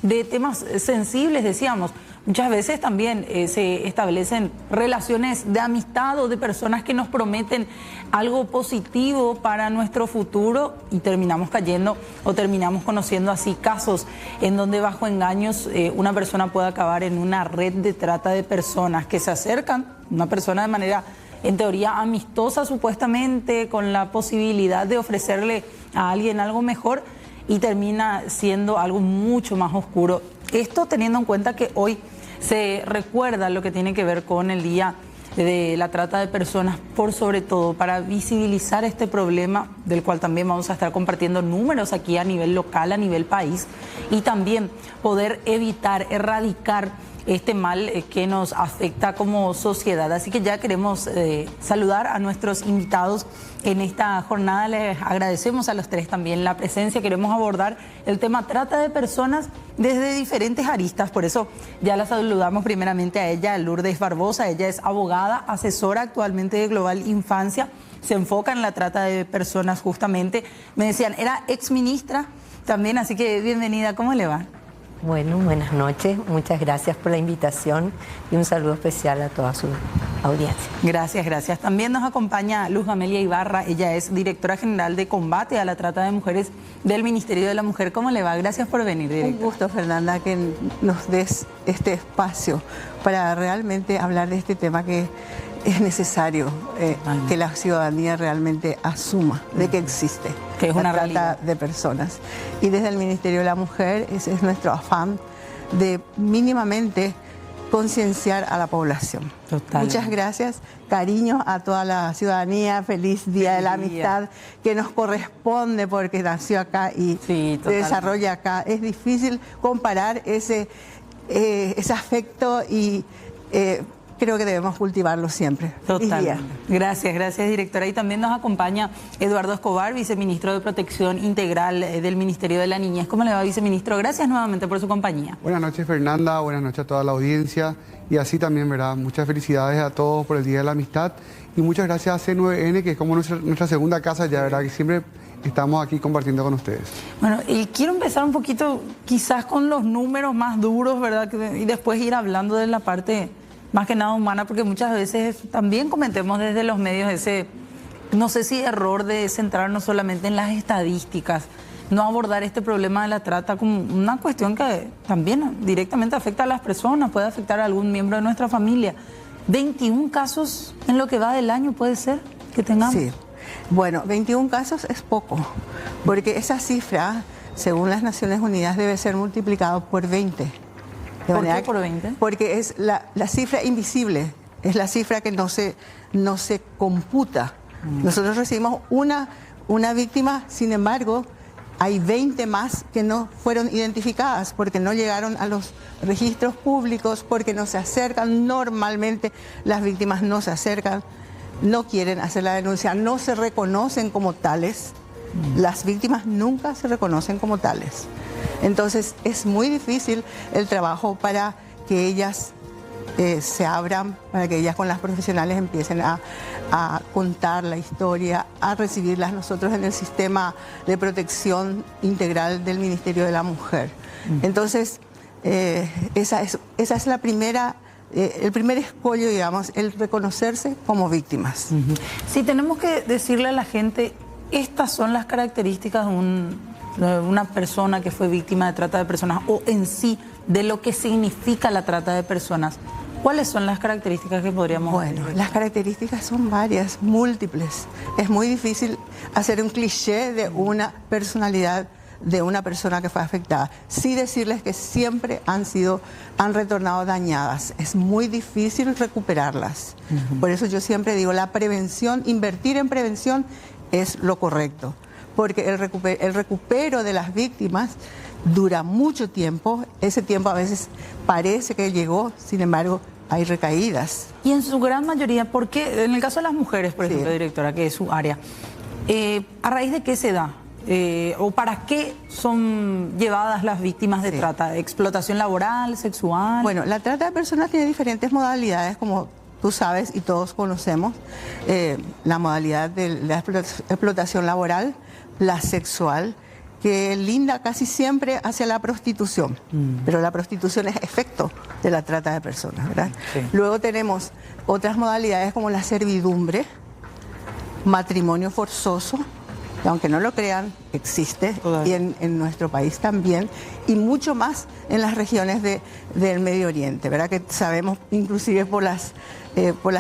de temas sensibles, decíamos. Muchas veces también se establecen relaciones de amistad o de personas que nos prometen algo positivo para nuestro futuro y terminamos cayendo o terminamos conociendo así casos en donde bajo engaños una persona puede acabar en una red de trata de personas que se acercan, una persona de manera en teoría amistosa supuestamente, con la posibilidad de ofrecerle a alguien algo mejor y termina siendo algo mucho más oscuro. Esto teniendo en cuenta que hoy se recuerda lo que tiene que ver con el Día de la Trata de Personas, por sobre todo para visibilizar este problema, del cual también vamos a estar compartiendo números aquí a nivel local, a nivel país, y también poder evitar, erradicar este mal que nos afecta como sociedad. Así que ya queremos saludar a nuestros invitados en esta jornada. Les agradecemos a los tres también la presencia. Queremos abordar el tema trata de personas desde diferentes aristas. Por eso ya la saludamos primeramente a ella, Lourdes Barbosa. Ella es abogada, asesora actualmente de Global Infancia. Se enfoca en la trata de personas justamente. Me decían, era exministra también, así que bienvenida. ¿Cómo le va? Bueno, buenas noches, muchas gracias por la invitación y un saludo especial a toda su audiencia. Gracias, gracias. También nos acompaña Luz Amelia Ibarra, ella es directora general de combate a la trata de mujeres del Ministerio de la Mujer. ¿Cómo le va? Gracias por venir, directora. Un gusto, Fernanda, que nos des este espacio para realmente hablar de este tema que es necesario que la ciudadanía realmente asuma de que existe, que es una trata realidad de personas. Y desde el Ministerio de la Mujer ese es nuestro afán de mínimamente concienciar a la población. Total. Muchas gracias, cariño a toda la ciudadanía, feliz Día de la Amistad que nos corresponde porque nació acá y se desarrolla acá. Es difícil comparar ese afecto y creo que debemos cultivarlo siempre. Total. Gracias, gracias, directora. Y también nos acompaña Eduardo Escobar, viceministro de Protección Integral del Ministerio de la Niñez. ¿Cómo le va, viceministro? Gracias nuevamente por su compañía. Buenas noches, Fernanda. Buenas noches a toda la audiencia. Y así también, ¿verdad? Muchas felicidades a todos por el Día de la Amistad. Y muchas gracias a C9N, que es como nuestra segunda casa ya, ¿verdad? Que siempre estamos aquí compartiendo con ustedes. Bueno, y quiero empezar un poquito quizás con los números más duros, ¿verdad? Y después ir hablando de la parte más que nada humana, porque muchas veces también cometemos desde los medios ese, no sé si error de centrarnos solamente en las estadísticas, no abordar este problema de la trata como una cuestión que también directamente afecta a las personas, puede afectar a algún miembro de nuestra familia. 21 casos en lo que va del año puede ser que tengamos. Sí, bueno, 21 casos es poco, porque esa cifra, según las Naciones Unidas, debe ser multiplicado por 20. ¿Por qué por 20? Porque es la cifra invisible, es la cifra que no se computa. Nosotros recibimos una víctima, sin embargo, hay 20 más que no fueron identificadas porque no llegaron a los registros públicos, porque no se acercan. Normalmente las víctimas no se acercan, no quieren hacer la denuncia, no se reconocen como tales. Las víctimas nunca se reconocen como tales. Entonces es muy difícil el trabajo para que ellas se abran, para que ellas con las profesionales empiecen a contar la historia, a recibirlas nosotros en el sistema de protección integral del Ministerio de la Mujer. Entonces esa es la primera, el primer escollo, digamos, el reconocerse como víctimas. Si tenemos que decirle a la gente, estas son las características de una persona que fue víctima de trata de personas o en sí de lo que significa la trata de personas, ¿cuáles son las características que podríamos Bueno, las características son varias, múltiples. Es muy difícil hacer un cliché de una personalidad de una persona que fue afectada. Sí decirles que siempre han retornado dañadas. Es muy difícil recuperarlas. Por eso yo siempre digo, la prevención, invertir en prevención es lo correcto, porque el recupero de las víctimas dura mucho tiempo. Ese tiempo a veces parece que llegó, sin embargo hay recaídas. Y en su gran mayoría, ¿por qué? En el caso de las mujeres, por ejemplo, directora, que es su área, ¿a raíz de qué se da? ¿O para qué son llevadas las víctimas de trata? ¿Explotación laboral, sexual? Bueno, la trata de personas tiene diferentes modalidades, como tú sabes y todos conocemos. La modalidad de la explotación laboral, la sexual que linda casi siempre hacia la prostitución, pero la prostitución es efecto de la trata de personas, ¿verdad? Sí. Luego tenemos otras modalidades como la servidumbre, matrimonio forzoso, que aunque no lo crean, existe, y en nuestro país también, y mucho más en las regiones del Medio Oriente, ¿verdad? Que sabemos inclusive por las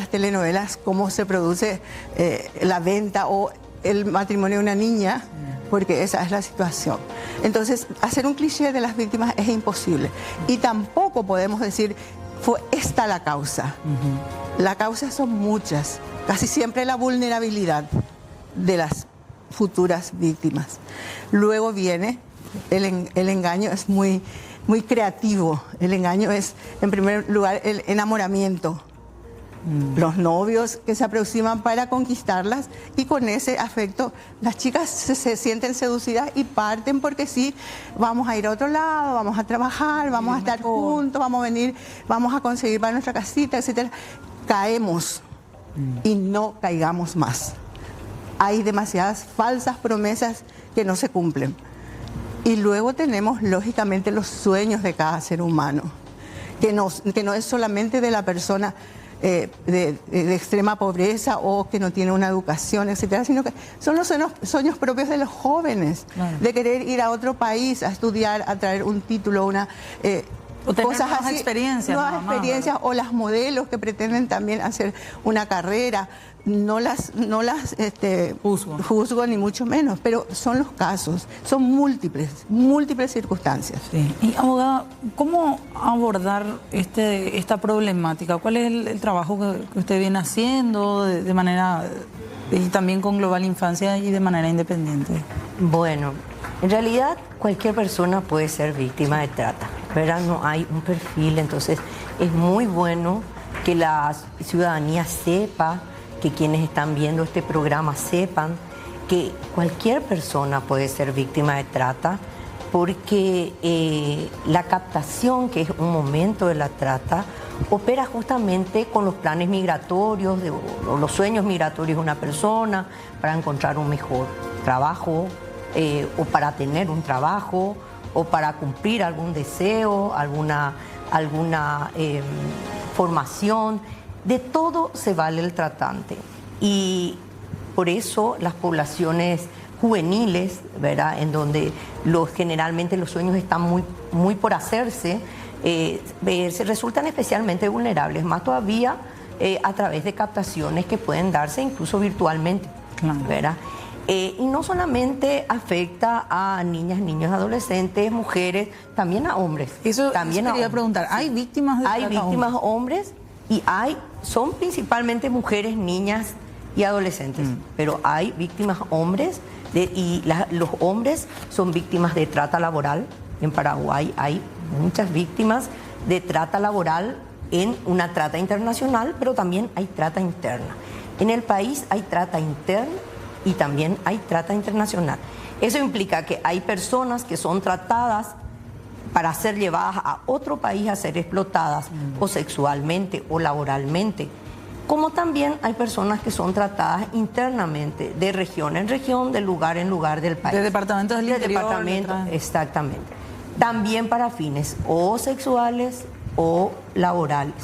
telenovelas cómo se produce la venta o el matrimonio de una niña, porque esa es la situación. Entonces, hacer un cliché de las víctimas es imposible. Y tampoco podemos decir, fue esta la causa. Las causas son muchas, casi siempre la vulnerabilidad de las futuras víctimas. Luego viene el engaño, es muy creativo. El engaño es, en primer lugar, el enamoramiento. Los novios que se aproximan para conquistarlas, y con ese afecto las chicas se sienten seducidas y parten porque sí, vamos a ir a otro lado, vamos a trabajar, vamos a estar juntos, vamos a venir, vamos a conseguir para nuestra casita, etcétera. Caemos y no caigamos más. Hay demasiadas falsas promesas que no se cumplen. Y luego tenemos, lógicamente, los sueños de cada ser humano, que no es solamente de la persona de extrema pobreza o que no tiene una educación, etcétera, sino que son los sueños propios de los jóvenes, claro, de querer ir a otro país a estudiar, a traer un título, o tener cosas nuevas así, experiencias, nuevas experiencias, o las modelos que pretenden también hacer una carrera. No las juzgo ni mucho menos, pero son los casos, son múltiples circunstancias. Sí. Y abogada, ¿cómo abordar esta problemática? ¿Cuál es el trabajo que usted viene haciendo de manera, y también con Global Infancia y de manera independiente? Bueno, en realidad cualquier persona puede ser víctima de trata, ¿verdad? No hay un perfil, entonces es muy bueno que la ciudadanía sepa, que quienes están viendo este programa sepan que cualquier persona puede ser víctima de trata, porque la captación, que es un momento de la trata, opera justamente con los planes migratorios o los sueños migratorios de una persona para encontrar un mejor trabajo, o para tener un trabajo, o para cumplir algún deseo, alguna formación. De todo se vale el tratante, y por eso las poblaciones juveniles, ¿verdad?, en donde generalmente los sueños están muy por hacerse, se resultan especialmente vulnerables, más todavía a través de captaciones que pueden darse incluso virtualmente, ¿verdad? Y no solamente afecta a niñas, niños, adolescentes, mujeres, también a hombres. Eso quería preguntar, ¿hay víctimas de trata? Hay víctimas hombres, y son principalmente mujeres, niñas y adolescentes, pero hay víctimas hombres, los hombres son víctimas de trata laboral. En Paraguay hay muchas víctimas de trata laboral en una trata internacional, pero también hay trata interna. En el país hay trata interna y también hay trata internacional. Eso implica que hay personas que son tratadas para ser llevadas a otro país a ser explotadas, o sexualmente o laboralmente, como también hay personas que son tratadas internamente, de región en región, de lugar en lugar del país. De departamentos del interior. Exactamente. También para fines o sexuales o laborales.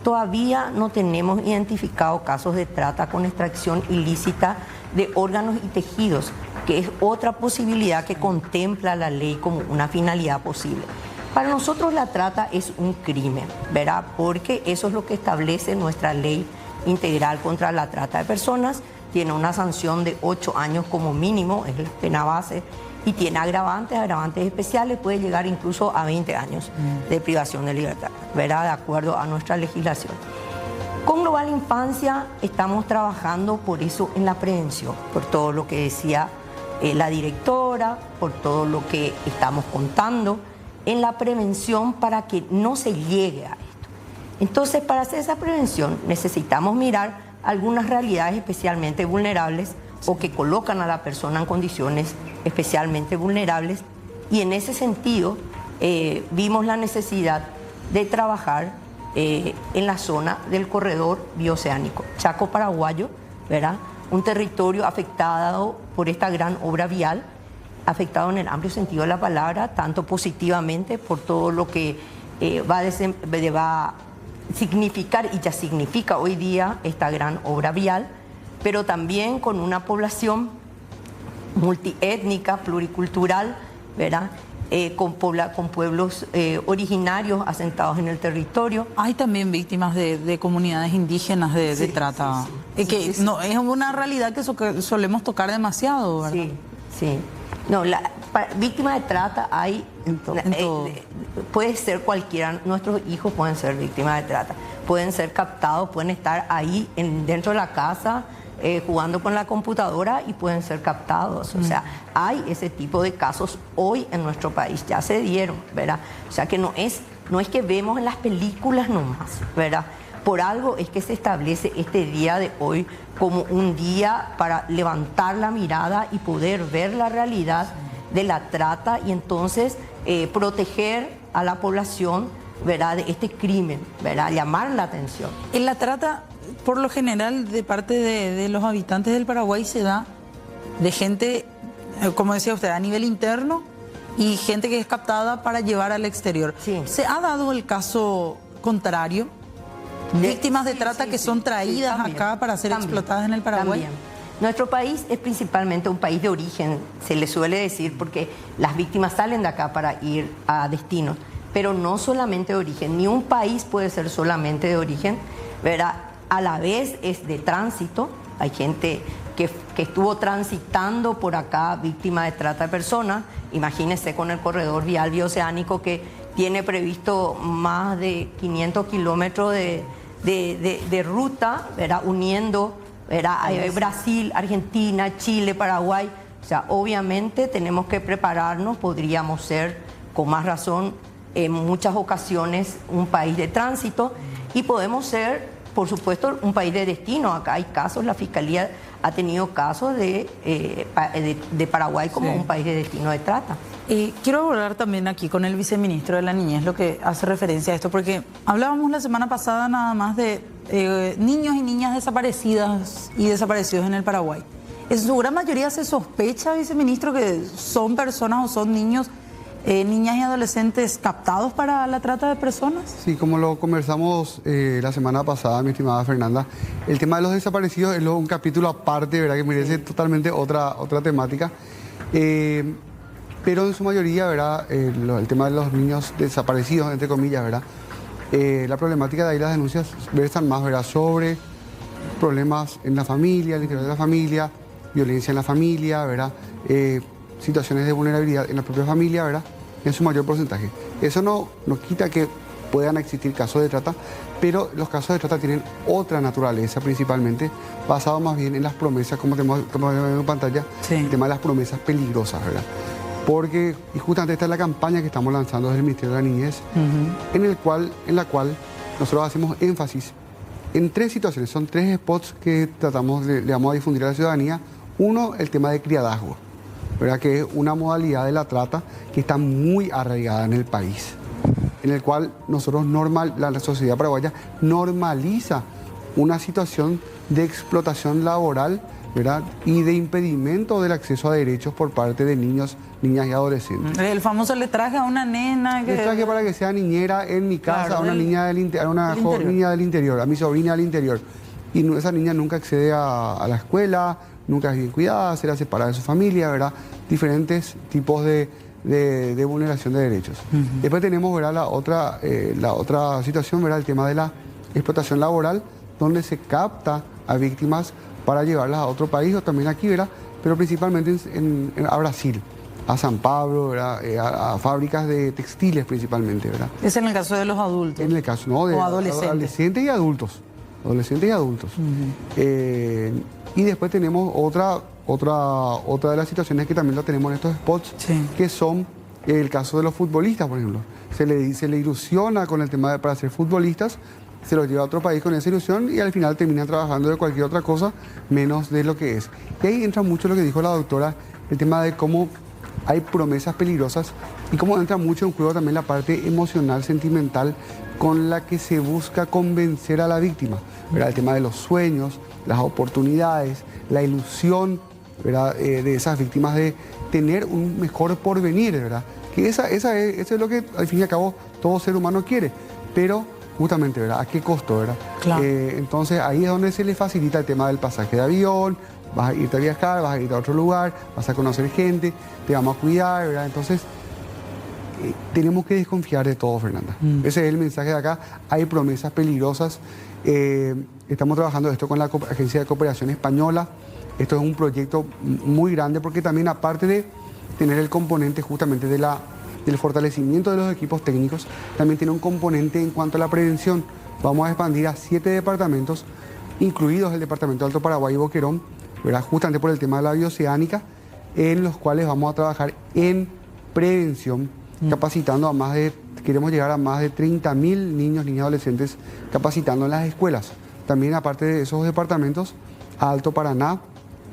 Todavía no tenemos identificado casos de trata con extracción ilícita de órganos y tejidos, que es otra posibilidad que contempla la ley como una finalidad posible. Para nosotros la trata es un crimen, ¿verdad? Porque eso es lo que establece nuestra ley integral contra la trata de personas. Tiene una sanción de 8 años como mínimo, es la pena base, y tiene agravantes especiales, puede llegar incluso a 20 años de privación de libertad, ¿verdad?, de acuerdo a nuestra legislación. Con Global Infancia estamos trabajando por eso en la prevención, por todo lo que decía la directora, por todo lo que estamos contando, en la prevención para que no se llegue a esto. Entonces, para hacer esa prevención necesitamos mirar algunas realidades especialmente vulnerables o que colocan a la persona en condiciones especialmente vulnerables, y en ese sentido vimos la necesidad de trabajar en la zona del corredor bioceánico Chaco Paraguayo, ¿verdad?, un territorio afectado por esta gran obra vial, afectado en el amplio sentido de la palabra, tanto positivamente por todo lo que va a significar y ya significa hoy día esta gran obra vial, pero también con una población multiétnica, pluricultural, ¿verdad? Con pueblos originarios asentados en el territorio. Hay también víctimas de comunidades indígenas de trata, que no es una realidad que solemos tocar demasiado, ¿verdad? Sí. No, víctimas de trata hay en todo. Puede ser cualquiera, nuestros hijos pueden ser víctimas de trata, pueden ser captados, pueden estar ahí dentro de la casa jugando con la computadora y pueden ser captados. O sea, hay ese tipo de casos hoy en nuestro país, ya se dieron, ¿verdad? O sea que no es que vemos en las películas nomás, ¿verdad? Por algo es que se establece este día de hoy como un día para levantar la mirada y poder ver la realidad de la trata y entonces proteger a la población, ¿verdad?, de este crimen, ¿verdad?, llamar la atención. En la trata, por lo general, de parte de los habitantes del Paraguay se da de gente, como decía usted, a nivel interno y gente que es captada para llevar al exterior. Sí. ¿Se ha dado el caso contrario? Víctimas de trata que son traídas acá para ser explotadas en el Paraguay. También. Nuestro país es principalmente un país de origen, se le suele decir, porque las víctimas salen de acá para ir a destinos, pero no solamente de origen, ni un país puede ser solamente de origen, ¿verdad? A la vez es de tránsito, hay gente que estuvo transitando por acá víctima de trata de personas, imagínense con el corredor vial bioceánico que tiene previsto más de 500 kilómetros de ruta, ¿verdad?, uniendo, ¿verdad?, Brasil, Argentina, Chile, Paraguay. O sea, obviamente tenemos que prepararnos, podríamos ser, con más razón, en muchas ocasiones un país de tránsito y podemos ser, por supuesto, un país de destino. Acá hay casos, la Fiscalía ha tenido casos de Paraguay como un país de destino de trata. Quiero hablar también aquí con el viceministro de la Niñez, lo que hace referencia a esto, porque hablábamos la semana pasada nada más de niños y niñas desaparecidas y desaparecidos en el Paraguay. En su gran mayoría se sospecha, viceministro, que son personas o son niños, niñas y adolescentes captados para la trata de personas. Sí, como lo conversamos la semana pasada, mi estimada Fernanda, el tema de los desaparecidos es un capítulo aparte, ¿verdad?, que merece totalmente otra temática. Pero en su mayoría, ¿verdad?, el tema de los niños desaparecidos, entre comillas, ¿verdad?, la problemática de ahí, las denuncias versan más, ¿verdad?, sobre problemas en la familia, el interior de la familia, violencia en la familia, ¿verdad?, situaciones de vulnerabilidad en la propia familia, ¿verdad?, en su mayor porcentaje. Eso no quita que puedan existir casos de trata, pero los casos de trata tienen otra naturaleza, principalmente basado más bien en las promesas, como tenemos en pantalla, el tema de las promesas peligrosas, ¿verdad? Porque, y justamente esta es la campaña que estamos lanzando desde el Ministerio de la Niñez, en la cual nosotros hacemos énfasis en 3 situaciones. Son 3 spots que le vamos a difundir a la ciudadanía. Uno, el tema de criadazgo, ¿verdad?, que es una modalidad de la trata que está muy arraigada en el país, en el cual nosotros la sociedad paraguaya normaliza una situación de explotación laboral, ¿verdad?, y de impedimento del acceso a derechos por parte de niños, niñas y adolescentes. El famoso le traje a una nena le traje para que sea niñera en mi casa, claro, a una niña niña del interior, a mi sobrina del interior. Y esa niña nunca accede a la escuela, nunca es bien cuidada, será separada de su familia, ¿verdad? Diferentes tipos de vulneración de derechos. Después tenemos, ¿verdad?, la otra situación, ¿verdad?, el tema de la explotación laboral, donde se capta a víctimas para llevarlas a otro país o también aquí, ¿verdad?, pero principalmente a Brasil, a San Pablo, ¿verdad?, a fábricas de textiles principalmente, ¿verdad? Es en el caso de los adultos. En el caso, ¿no?, de adolescentes y adultos. Adolescentes y adultos. Y después tenemos otra de las situaciones que también lo tenemos en estos spots, que son el caso de los futbolistas, por ejemplo. Se le ilusiona con el tema para ser futbolistas, se los lleva a otro país con esa ilusión y al final terminan trabajando de cualquier otra cosa menos de lo que es. Y ahí entra mucho lo que dijo la doctora, el tema de cómo hay promesas peligrosas y cómo entra mucho en juego también la parte emocional, sentimental, con la que se busca convencer a la víctima, ¿verdad? El tema de los sueños, las oportunidades, la ilusión ¿verdad? De esas víctimas, de tener un mejor porvenir, ¿verdad? Que eso es lo que al fin y al cabo todo ser humano quiere, pero justamente, ¿verdad? ¿A qué costo, verdad? Claro. Entonces ahí es donde se le facilita el tema del pasaje de avión, vas a irte a viajar, vas a ir a otro lugar, vas a conocer gente, te vamos a cuidar, ¿verdad? Entonces tenemos que desconfiar de todo, Fernanda. Ese es el mensaje de acá. Hay promesas peligrosas. Estamos trabajando esto con la Agencia de Cooperación Española. Esto es un proyecto muy grande porque también, aparte de tener el componente justamente del fortalecimiento de los equipos técnicos, también tiene un componente en cuanto a la prevención. Vamos a expandir a 7 departamentos, incluidos el departamento de Alto Paraguay y Boquerón, ¿verdad? Justamente por el tema de la bioceánica, en los cuales vamos a trabajar en prevención, capacitando queremos llegar a más de 30.000 niños, niñas y adolescentes, capacitando en las escuelas. También, aparte de esos departamentos, a Alto Paraná,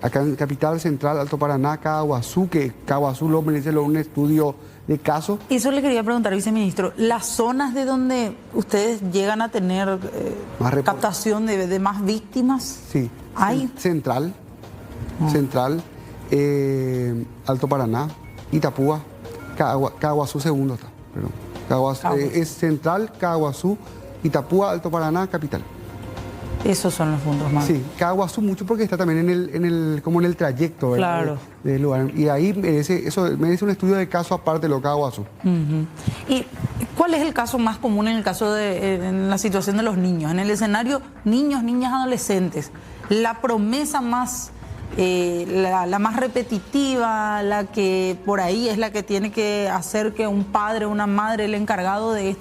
acá en Capital Central, Alto Paraná, Caguazú, que Caguazú lo merece un estudio de caso. Eso le quería preguntar, viceministro, las zonas de donde ustedes llegan a tener captación de más víctimas, sí, ¿hay? Central, Alto Paraná, Itapúa, Caguazú segundo está, perdón. Es Central, Caguazú, Itapúa, Alto Paraná, Capital. Esos son los puntos más. Sí, Caguazú mucho porque está también como en el trayecto, ¿verdad? Claro. Del lugar. Y ahí merece un estudio de caso aparte de lo Caguazú. ¿Y cuál es el caso más común en el caso en la situación de los niños? En el escenario niños, niñas, adolescentes, la promesa más la más repetitiva, la que por ahí es la que tiene que hacer que un padre, una madre, el encargado de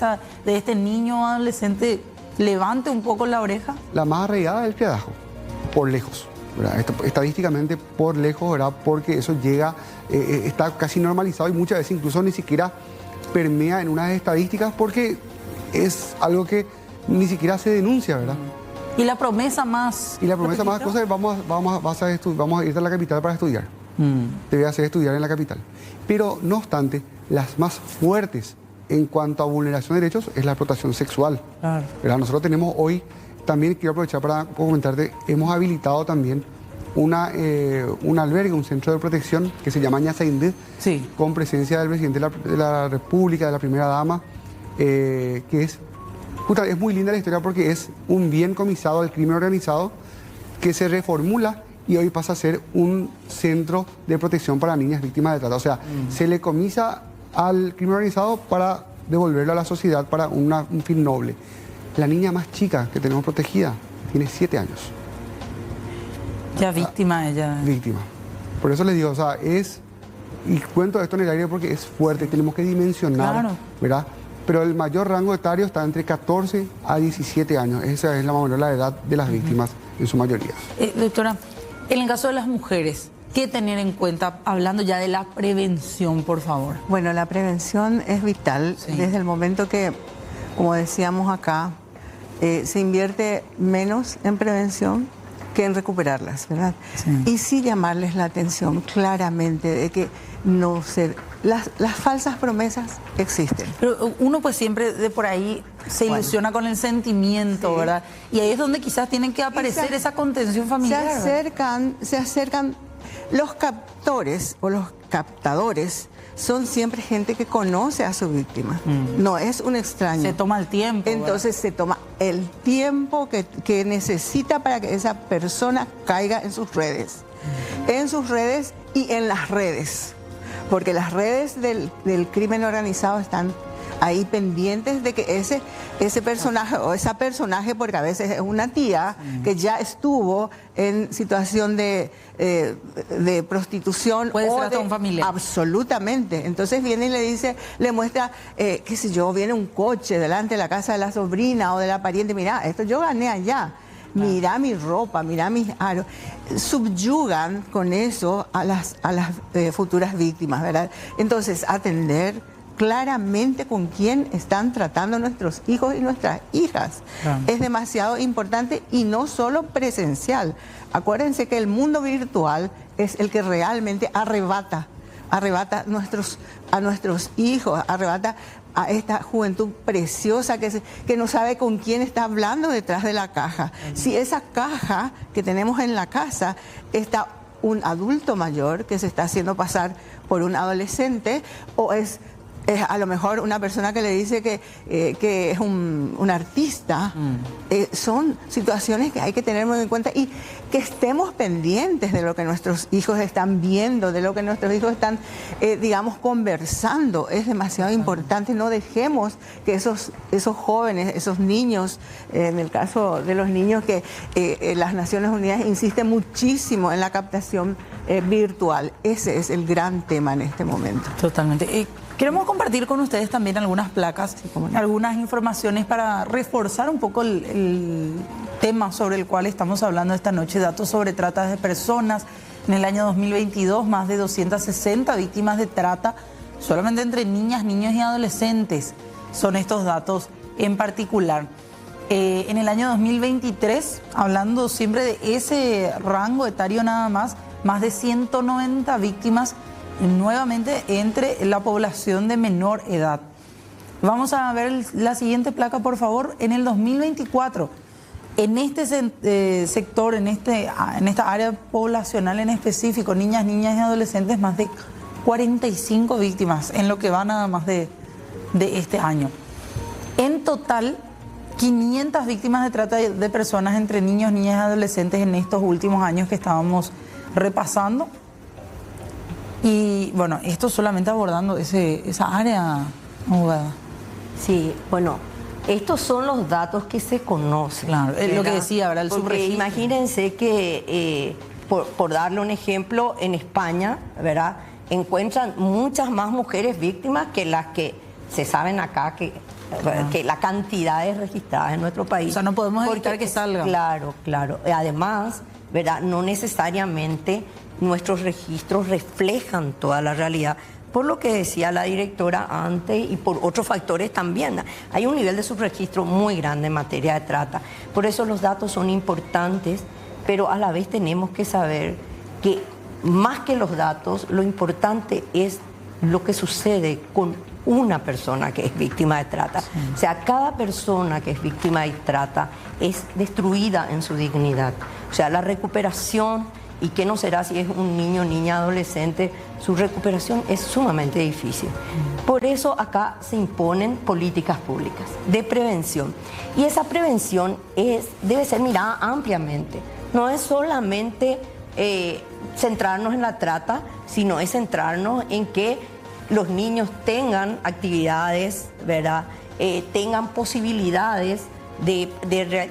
este niño o adolescente levante un poco la oreja. La más arraigada es el criadajo, por lejos, ¿verdad? Estadísticamente por lejos, ¿verdad? Porque eso llega, está casi normalizado y muchas veces incluso ni siquiera permea en unas estadísticas porque es algo que ni siquiera se denuncia, ¿verdad? Y la promesa más... Y la promesa más cosa es vamos a irte a la capital para estudiar. Te voy a hacer estudiar en la capital. Pero no obstante, las más fuertes en cuanto a vulneración de derechos es la explotación sexual. Claro. ¿Verdad? Nosotros tenemos hoy, también quiero aprovechar para comentarte, hemos habilitado también un albergue, un centro de protección que se llama Ñasaindé, sí, con presencia del presidente de la República, de la primera dama, que es muy linda la historia porque es un bien comisado al crimen organizado que se reformula y hoy pasa a ser un centro de protección para niñas víctimas de trata. O sea, se le comisa al crimen organizado para devolverlo a la sociedad para un fin noble. La niña más chica que tenemos protegida tiene 7 años. Ya víctima ella. Víctima. Por eso les digo, o sea, y cuento esto en el aire porque es fuerte, tenemos que dimensionar, claro, ¿verdad? Pero el mayor rango etario está entre 14 a 17 años. Esa es más o menos la edad de las víctimas en su mayoría. Doctora, en el caso de las mujeres, ¿qué tener en cuenta, hablando ya de la prevención, por favor? Bueno, la prevención es vital desde el momento que, como decíamos acá, se invierte menos en prevención que en recuperarlas, ¿verdad? Sí. Y sí llamarles la atención claramente de que las falsas promesas existen. Pero uno pues siempre de por ahí se ilusiona con el sentimiento, sí, ¿verdad? Y ahí es donde quizás tienen que aparecer esa contención familiar. Se acercan los captores o los captadores. Son siempre gente que conoce a su víctima. No es un extraño. Se toma el tiempo. Entonces se toma el tiempo que necesita para que esa persona caiga en sus redes. En sus redes y en las redes. Porque las redes del crimen organizado están ahí pendientes de que ese personaje o esa personaje, porque a veces es una tía que ya estuvo en situación de prostitución. Puede ser hasta un familiar. Absolutamente. Entonces viene y le dice, le muestra, qué sé yo, viene un coche delante de la casa de la sobrina o de la pariente, mira, esto yo gané allá. Mira mi ropa, mira mis aros. Subyugan con eso a las futuras víctimas, ¿verdad? Entonces, atender claramente con quién están tratando nuestros hijos y nuestras hijas. Es demasiado importante y no solo presencial. Acuérdense que el mundo virtual es el que realmente arrebata a nuestros hijos, arrebata a esta juventud preciosa que no sabe con quién está hablando detrás de la caja. Si esa caja que tenemos en la casa está un adulto mayor que se está haciendo pasar por un adolescente, o es a lo mejor una persona que le dice que es un artista. Son situaciones que hay que tener muy en cuenta, y que estemos pendientes de lo que nuestros hijos están viendo, de lo que nuestros hijos están, digamos, conversando. Es demasiado importante. No dejemos que esos jóvenes, esos niños, en el caso de los niños, que las Naciones Unidas insisten muchísimo en la captación virtual. Ese es el gran tema en este momento. Totalmente. Queremos compartir con ustedes también algunas placas, algunas informaciones para reforzar un poco el tema sobre el cual estamos hablando esta noche, datos sobre trata de personas. En el año 2022, más de 260 víctimas de trata, solamente entre niñas, niños y adolescentes. Son estos datos en particular. En el año 2023, hablando siempre de ese rango etario nada más de 190 víctimas nuevamente entre la población de menor edad. Vamos a ver la siguiente placa, por favor. En el 2024, en este sector, en esta área poblacional en específico, niñas y adolescentes, más de 45 víctimas en lo que va nada más de este año. En total, 500 víctimas de trata de personas entre niños, niñas y adolescentes en estos últimos años que estábamos repasando. Y bueno, esto solamente abordando esa área, abogada. Sí, bueno, estos son los datos que se conocen. Claro, es lo que decía, ¿verdad? El Porque subregistro. imagínense que, por darle un ejemplo, en España, ¿verdad?, encuentran muchas más mujeres víctimas que las que se saben acá, que la cantidad de registradas en nuestro país. O sea, no podemos evitar que salga. Claro, claro. Además, ¿verdad?, no necesariamente nuestros registros reflejan toda la realidad, por lo que decía la directora antes y por otros factores también. Hay un nivel de subregistro muy grande en materia de trata. Por eso los datos son importantes, pero a la vez tenemos que saber que más que los datos, lo importante es lo que sucede con una persona que es víctima de trata. Sí. O sea, cada persona que es víctima de trata es destruida en su dignidad. O sea, la recuperación, y qué no será si es un niño, niña, adolescente, su recuperación es sumamente difícil. Por eso acá se imponen políticas públicas de prevención. Y esa prevención debe ser mirada ampliamente. No es solamente centrarnos en la trata, sino es centrarnos en que los niños tengan actividades, ¿verdad?, tengan posibilidades de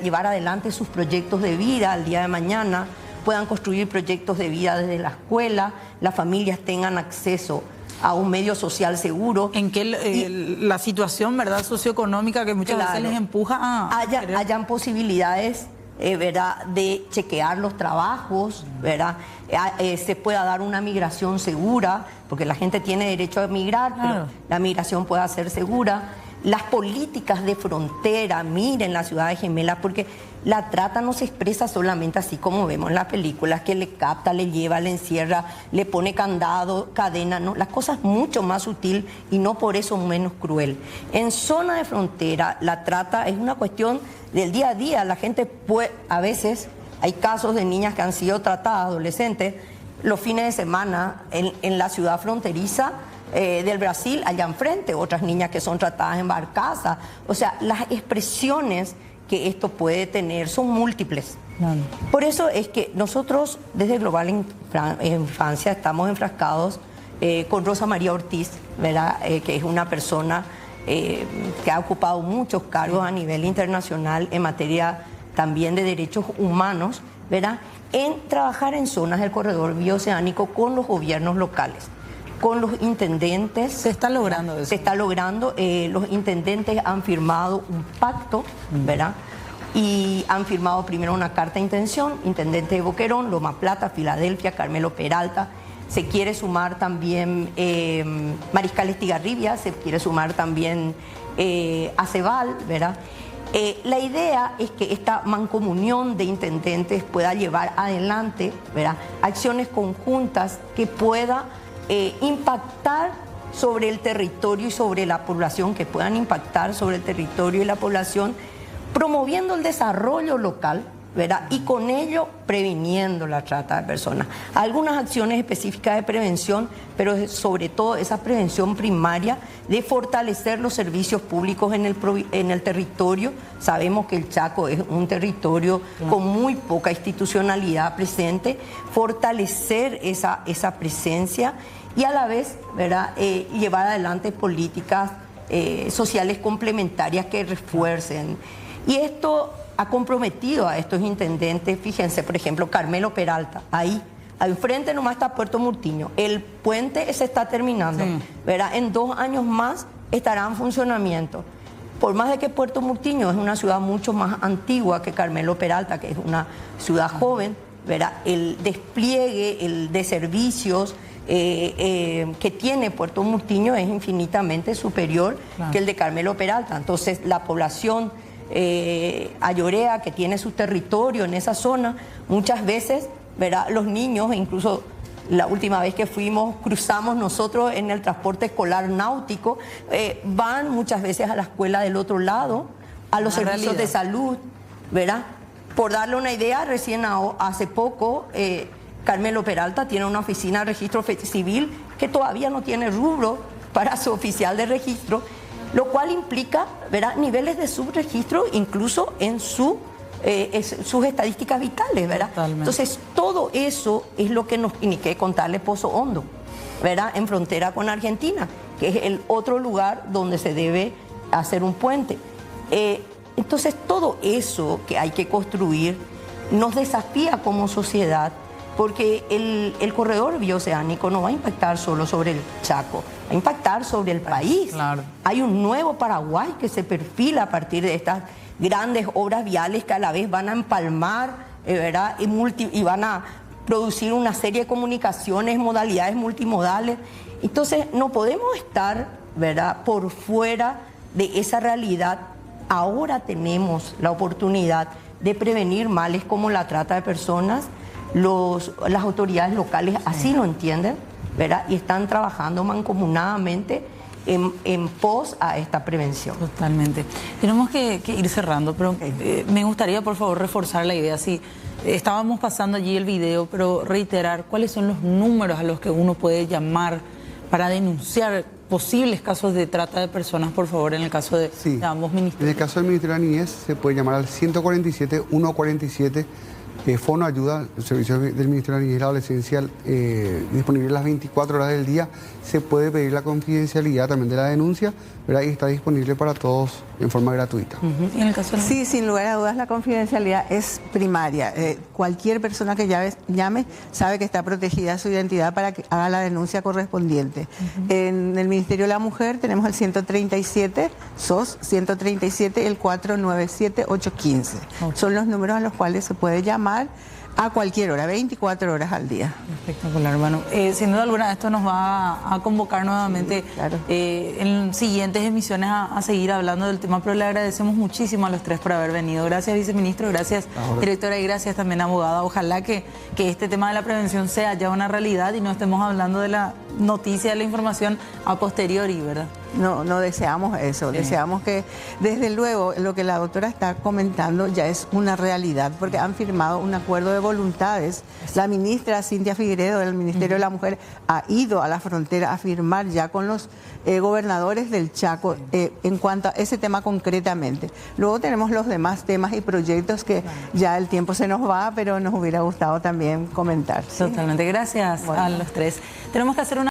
llevar adelante sus proyectos de vida al día de mañana, puedan construir proyectos de vida desde la escuela, las familias tengan acceso a un medio social seguro. En que la situación, ¿verdad?, socioeconómica que muchas veces les empuja a... Hayan posibilidades, ¿verdad?, de chequear los trabajos, ¿verdad?, se pueda dar una migración segura, porque la gente tiene derecho a migrar, pero la migración pueda ser segura. Las políticas de frontera, miren las ciudades gemelas, porque la trata no se expresa solamente así como vemos en las películas, que le capta, le lleva, le encierra, le pone candado, cadena, no, la cosa es mucho más sutil y no por eso menos cruel. En zona de frontera, la trata es una cuestión del día a día. La gente puede, a veces hay casos de niñas que han sido tratadas, adolescentes, los fines de semana en la ciudad fronteriza del Brasil, allá enfrente, otras niñas que son tratadas en barcaza. O sea, las expresiones que esto puede tener son múltiples. Por eso es que nosotros desde Global Infancia estamos enfrascados con Rosa María Ortiz, ¿verdad?, que es una persona que ha ocupado muchos cargos a nivel internacional en materia también de derechos humanos, ¿verdad?, en trabajar en zonas del corredor bioceánico con los gobiernos locales, con los intendentes. Se está logrando eso. Se está logrando. Los intendentes han firmado un pacto, ¿verdad?, y han firmado primero una carta de intención. Intendente de Boquerón, Loma Plata, Filadelfia, Carmelo Peralta. Se quiere sumar también Mariscal Estigarribia, se quiere sumar también Aceval, ¿verdad? La idea es que esta mancomunión de intendentes pueda llevar adelante, ¿verdad?, acciones conjuntas que pueda impactar sobre el territorio y sobre la población, que puedan impactar sobre el territorio y la población, promoviendo el desarrollo local, ¿verdad? Y con ello previniendo la trata de personas. Algunas acciones específicas de prevención, pero sobre todo esa prevención primaria de fortalecer los servicios públicos en el territorio. Sabemos que el Chaco es un territorio con muy poca institucionalidad presente, fortalecer esa presencia y a la vez, ¿verdad? Llevar adelante políticas sociales complementarias que refuercen. Y esto ha comprometido a estos intendentes. Fíjense, por ejemplo, Carmelo Peralta, ahí enfrente nomás está Puerto Murtiño. El puente se está terminando, ¿verdad? En 2 años más estará en funcionamiento. Por más de que Puerto Murtiño es una ciudad mucho más antigua que Carmelo Peralta, que es una ciudad joven, ¿verdad? El despliegue de servicios que tiene Puerto Murtiño es infinitamente superior que el de Carmelo Peralta. Entonces, la población ayorea, que tiene su territorio en esa zona, muchas veces, ¿verdad? Los niños, incluso la última vez que fuimos, cruzamos nosotros en el transporte escolar náutico, van muchas veces a la escuela del otro lado, a los servicios de salud, ¿verdad? Por darle una idea, recién hace poco, Carmelo Peralta tiene una oficina de registro civil que todavía no tiene rubro para su oficial de registro, lo cual implica, ¿verdad?, niveles de subregistro incluso en sus estadísticas vitales, ¿verdad? Totalmente. Entonces, todo eso es lo que nos iniqué contarle Pozo Hondo, ¿verdad?, en frontera con Argentina, que es el otro lugar donde se debe hacer un puente. Entonces, todo eso que hay que construir nos desafía como sociedad, porque el corredor bioceánico no va a impactar solo sobre el Chaco, va a impactar sobre el país. Claro. Hay un nuevo Paraguay que se perfila a partir de estas grandes obras viales que a la vez van a empalmar, ¿verdad? Y van a producir una serie de comunicaciones, modalidades multimodales. Entonces, no podemos estar, ¿verdad?, por fuera de esa realidad. Ahora tenemos la oportunidad de prevenir males como la trata de personas. Las autoridades locales así lo entienden, ¿verdad? Y están trabajando mancomunadamente en pos a esta prevención. Totalmente. Tenemos que ir cerrando, pero me gustaría, por favor, reforzar la idea. Sí, estábamos pasando allí el video, pero reiterar cuáles son los números a los que uno puede llamar para denunciar posibles casos de trata de personas, por favor, en el caso de ambos ministerios. En el caso del Ministerio de la Niñez se puede llamar al 147 147. Fono Ayuda, el servicio del Ministerio de la Niñez y la Adolescencia, disponible las 24 horas del día. Se puede pedir la confidencialidad también de la denuncia, ¿verdad? Y está disponible para todos en forma gratuita. ¿Y en el caso de... Sí, sin lugar a dudas, la confidencialidad es primaria. Cualquier persona que llame sabe que está protegida su identidad para que haga la denuncia correspondiente. En el Ministerio de la Mujer tenemos el 137, SOS 137, el 497-815. Son los números a los cuales se puede llamar a cualquier hora, 24 horas al día. Espectacular, hermano. Sin duda alguna, esto nos va a convocar nuevamente en siguientes emisiones a seguir hablando del tema, pero le agradecemos muchísimo a los tres por haber venido. Gracias, viceministro, gracias, directora, y gracias también, abogada. Ojalá que este tema de la prevención sea ya una realidad y no estemos hablando de la noticia, de la información a posteriori, ¿verdad? No deseamos eso, deseamos que desde luego lo que la doctora está comentando ya es una realidad, porque han firmado un acuerdo de voluntades. La ministra Cintia Figueiredo del Ministerio de la Mujer ha ido a la frontera a firmar ya con los gobernadores del Chaco en cuanto a ese tema concretamente. Luego tenemos los demás temas y proyectos que ya el tiempo se nos va, pero nos hubiera gustado también comentar. Totalmente, gracias a los tres. Tenemos que hacer una